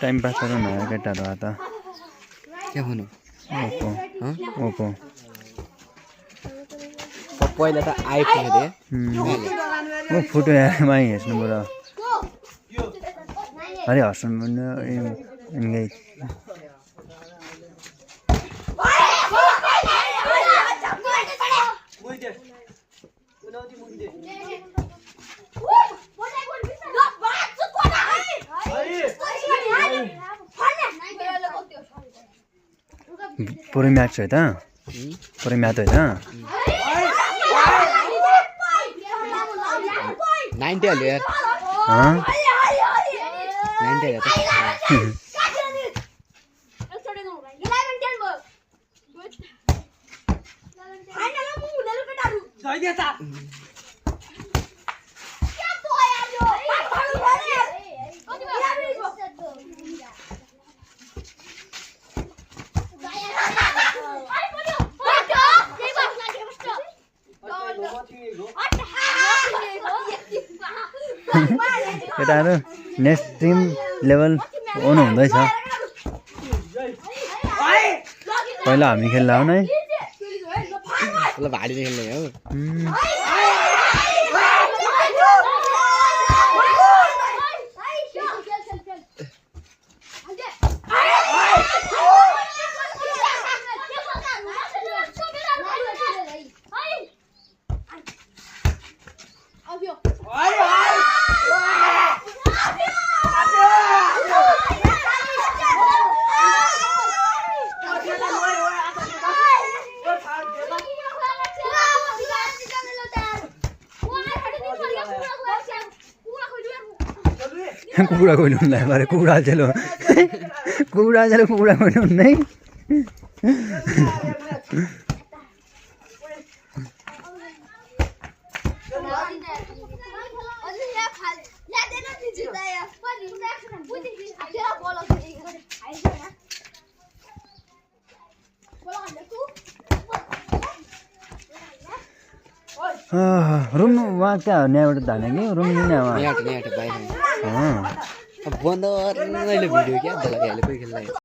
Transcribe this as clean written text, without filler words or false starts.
time pass गरौँ न केटाहरू त के भन्नु ओप्पो पहिला त आइफोन थिए म फोटो हेर्मै हेर्नु पऱ्यो अरे हर्सन भन्नु इन्गेज पुरै म्याच है त पुरै म्याच है त 90 हाल्यो यार 90 हाल्यो त केटाहरू नेक्स्ट टिम लेभल आउनु हुँदैछ पहिला हामी खेल्दा हो नै ल भाडीले खेल्ने हो कुकुरा खोल्नु हुँदैन अरे कुकुरा चलो कुकुरा खोल्नु हुँदै रुम वहाँ क्या न्याबाट धाने कि रुम नहीं ना वहाँ यहाँ बाहिर बन्द भिडियो क्या बेला कोही खेल्दा